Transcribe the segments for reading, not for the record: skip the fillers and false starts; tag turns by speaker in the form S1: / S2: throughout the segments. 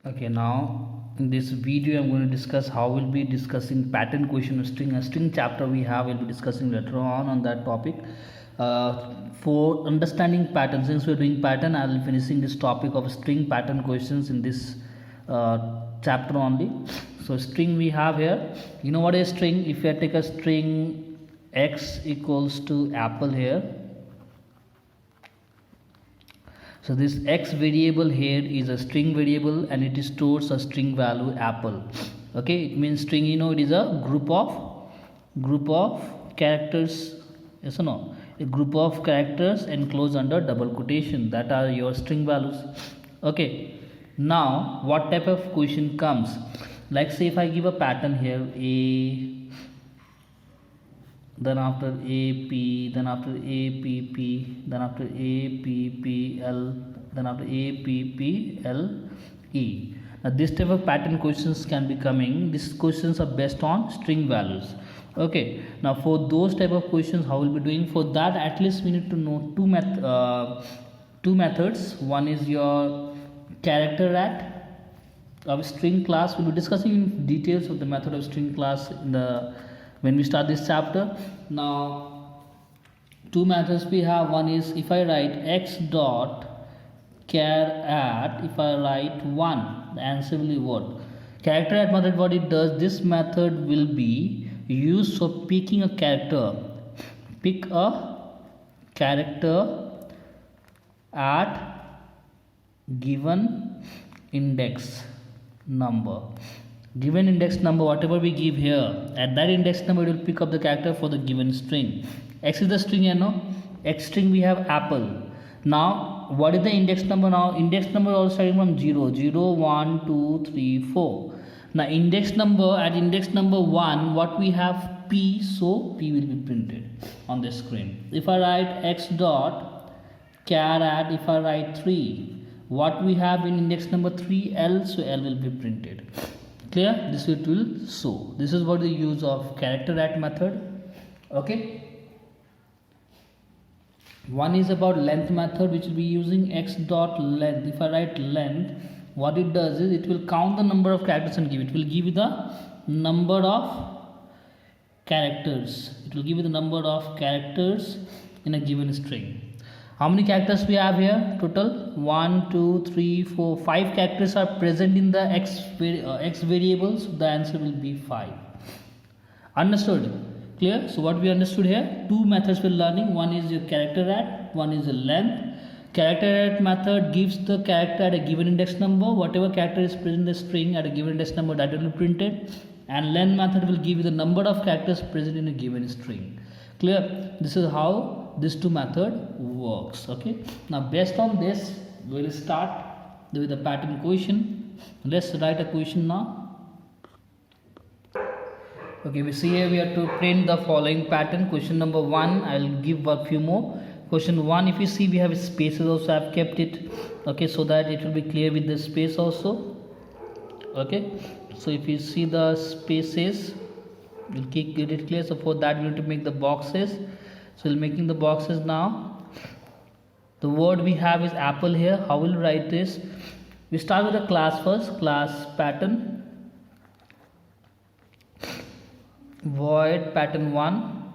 S1: Okay, now in this video I'm going to discuss how we'll be discussing pattern question string. A string chapter we have, we'll be discussing later on that topic. For understanding pattern, since we're doing pattern, I'll be finishing this topic of string pattern questions in this chapter only. So string we have here, you know what is string? If I take a string x equals to apple here, so this x variable here is a string variable and it stores a string value apple. Okay, it means string, you know, it is a group of characters. Yes or no? A group of characters enclosed under double quotation, that are your string values. Okay, now what type of question comes? Like say if I give a pattern here, a, then after AP, then after APP, then after APPL, then after APPLE. Now this type of pattern questions can be coming. These questions are based on string values. Okay, now for those type of questions, how we'll be doing? For that, at least we need to know two methods. One is your character at of string class. We'll be discussing in details of the method of string class in the when we start this chapter. Now two methods we have. One is if I write x dot char at, if I write 1, the answer will be what? Character at method, what it does, this method will be used for picking a character. Pick a character at given index number. Given index number, whatever we give here, at that index number it will pick up the character for the given string. X is the string here, no? X string we have apple. Now what is the index number? Now index number also starting from 0, 0, 1, 2, 3, 4. Now index number, at index number 1 what we have? P, so P will be printed on the screen. If I write x dot char at, if I write 3, what we have in index number 3? L, so L will be printed. Clear? This it will show. This is what the use of character at method. Okay, one is about length method, which will be using x dot length. If I write length, what it does is it will count the number of characters and give it will give you the number of characters. It will give you the number of characters in a given string. How many characters we have here? Total 1, 2, 3, 4, 5 characters are present in the x variable, so the answer will be 5. Understood? Clear? So what we understood here, two methods we're learning. One is your character at, one is a length. Character at method gives the character at a given index number. Whatever character is present in the string at a given index number, that will be printed. And length method will give you the number of characters present in a given string. Clear? This is how this two method works. Okay, now based on this we will start with the pattern question. Let's write a question now. Okay, we see here we have to print the following pattern. Question number 1, I will give a few more. Question 1, if you see we have spaces also, I have kept it, okay, so that it will be clear with the space also. Okay, so if you see the spaces, we'll get it clear. So for that we need to make the boxes. So we're making the boxes now. The word we have is apple here. How will we write this? We start with the class first. Class pattern void pattern 1.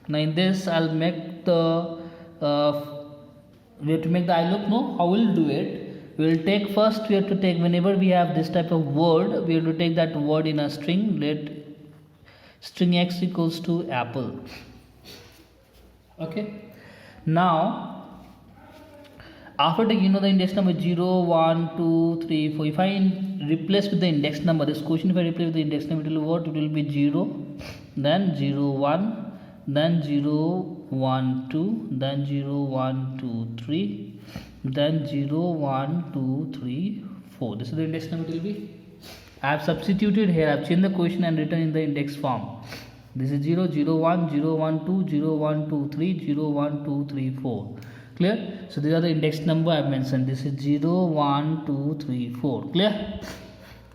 S1: Now in this I'll make the we have to make the I loop. No, how will do it? We will take first, we have to take, whenever we have this type of word, we have to take that word in a string. Let string x equals to apple. Okay, now after the, you know, the index number 0, 1, 2, 3, 4, if I replace with the index number, this question if I replace with the index number, it will what? It will be 0, then 0, 1, then 0, 1, 2, then 0, 1, 2, 3, then 0, 1, 2, 3, 4. This is the index number it will be. I have substituted here, I have changed the question and written in the index form. This is 0, 0, 1, 0, 1, 2, 0, 1, 2, 3, 0, 1, 2, 3, 4. Clear? So these are the index number I have mentioned. This is 0, 1, 2, 3, 4. Clear?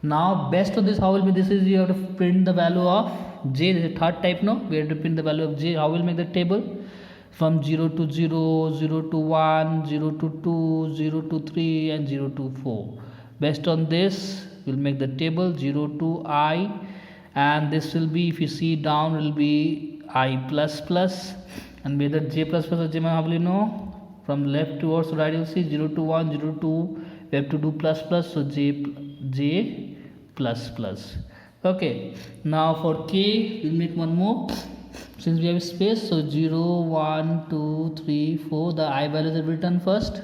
S1: Now best of this, how will be? This is you have to print the value of j. This is third type. No, we have to print the value of j. How will make the table? from 0 to 0, 0 to 1, 0 to 2, 0 to 3 and 0 to 4. Based on this we'll make the table 0 to I, and this will be, if you see down, will be I plus plus, and whether j plus plus or j minus, know from left towards right you'll see 0 to 1, 0 to 2 we have to do plus plus, so j plus plus. Okay, now for k we'll make one more, since we have space, so 0, 1, 2, 3, 4, the I values are written first,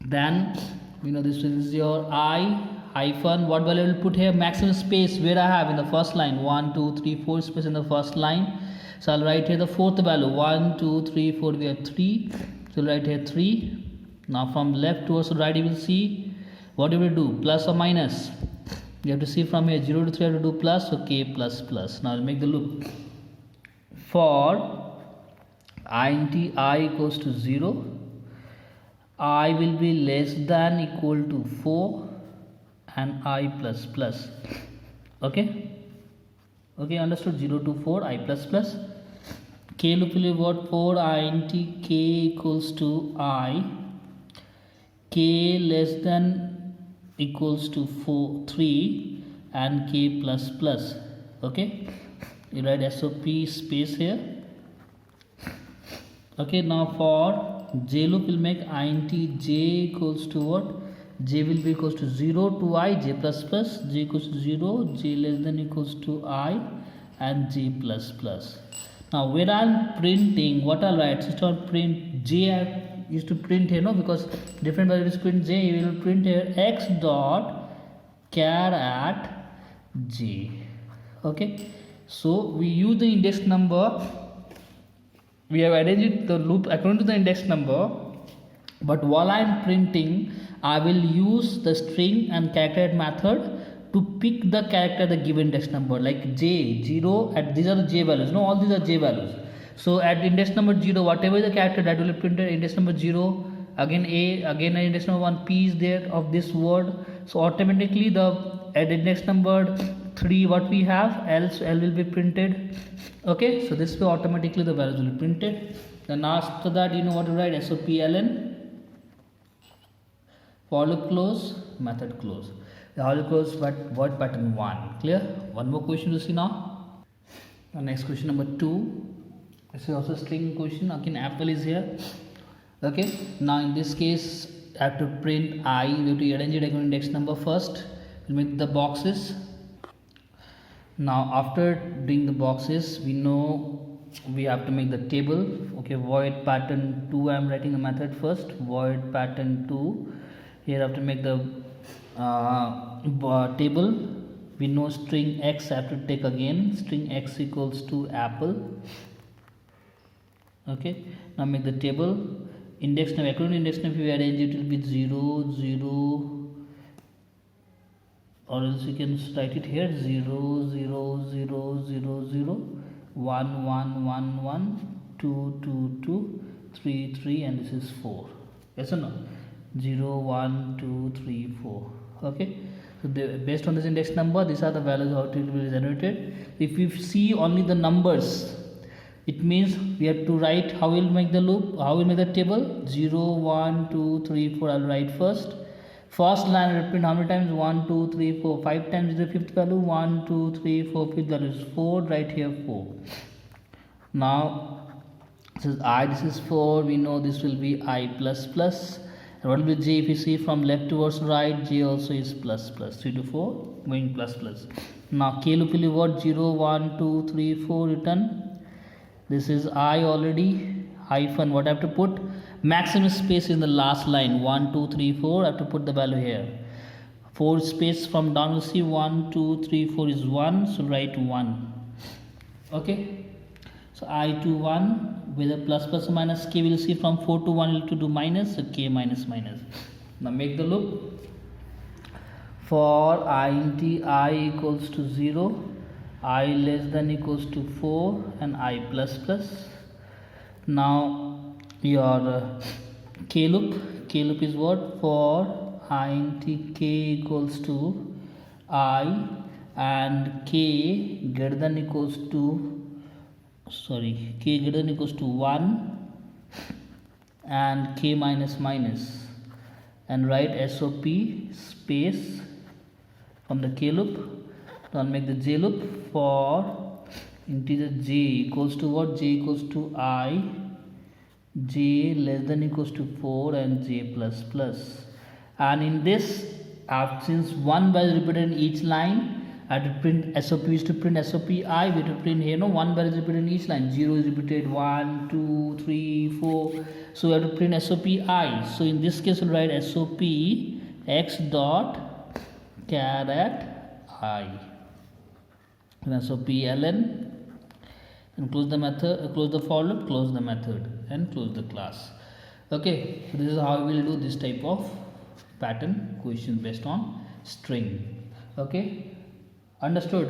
S1: then this is your I hyphen, what value will put here, maximum space where I have in the first line, 1, 2, 3, 4 space in the first line, so I'll write here the fourth value, 1, 2, 3, 4, we have 3, so I'll write here 3. Now from left towards right you will see, what you will do, plus or minus, you have to see from here 0 to 3 you have to do plus, so k plus plus. Now I'll make the loop. For int I equals to 0, I will be less than equal to 4 and I plus plus. Okay, understood? 0 to 4 I plus plus. K loop will be what? For int k equals to I, k less than equals to 3 and k plus plus. Okay, you write SOP space here. Okay, now for j loop will make int j equals to what? J will be equals to 0 to I, j plus plus, j equals to 0, j less than equals to I and j plus plus. Now when I'm printing, what I'll write, so I'll print j, I used to print here, no, because different values print j, you will print here x dot char at j. Okay, so we use the index number, we have arranged the loop according to the index number, but while I am printing I will use the string and character method to pick the character the given index number, like j 0, at these are the j values, no, all these are j values. So at index number 0, whatever the character that will be printed, index number 0, again a, again index number 1, p is there of this word, so automatically the at index number 3 what we have, else L will be printed. Okay, so this way automatically the values will be printed. Then after that what to write, SOPLN, for loop close, method close. The whole close but void pattern 1. Clear? One more question to see now. The next question number 2. This is also string question. Again apple is here. Okay, now in this case I have to print I, we have to arrange it according to index number first. We'll make the boxes. Now after doing the boxes, we know we have to make the table. Okay, void pattern 2, I am writing the method first, void pattern 2. Here I have to make the table. We know string x I have to take again, string x equals to apple. Okay, now make the table. Index number, according to index number, if we arrange it will be 0, 0, or else you can write it here 0, 0, 0, 0, 0, 1, 1, 1, 1, 2, 2, 2, 3, 3, and this is 4. Yes or no? 0, 1, 2, 3, 4. Okay, so based on this index number, these are the values how it will be generated. If you see only the numbers, it means we have to write how we'll make the loop, how we'll make the table. 0, 1, 2, 3, 4. I'll write first. First line repeat how many times? 1, 2, 3, 4. 5 times the fifth value. 1, 2, 3, 4. Fifth value is 4. Right here 4. Now this is I. This is 4. We know this will be I plus plus. And what will be j? If you see from left towards right, j also is plus plus. 3 to 4 going plus plus. Now k loop will be what? 0, 1, 2, 3, 4 written. This is I already, hyphen, what I have to put? Maximum space in the last line, 1, 2, 3, 4, I have to put the value here. 4 space from down you see 1, 2, 3, 4 is 1, so write 1. Okay, so I to 1, with a plus plus minus k will see from 4 to 1 will to do minus, so k minus minus. Now make the loop. For int I equals to 0, I less than equals to 4 and I plus plus. Now your k loop is what? For int k equals to I and k greater than equals to, k greater than equals to 1 and k minus minus, and write SOP space from the k loop. Now make the j loop for integer j equals to what? J equals to I, j less than equals to 4, and j plus plus. And in this, since one by is repeated in each line, I have to print SOP is to print SOP I. We have to print here, no, one by is repeated in each line. 0 is repeated 1, 2, 3, 4. So we have to print SOP I. So in this case, we'll write SOP x dot caret I. And SOP ln, and close the method, close the for loop, close the method, and close the class. Okay, so this is how we will do this type of pattern question based on string. Okay, understood?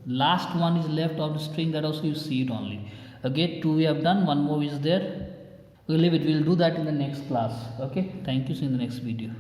S1: Last one is left of the string, that also you see it only. Okay, 2 we have done, one more is there. We'll leave it, we'll do that in the next class. Okay, thank you, see you in the next video.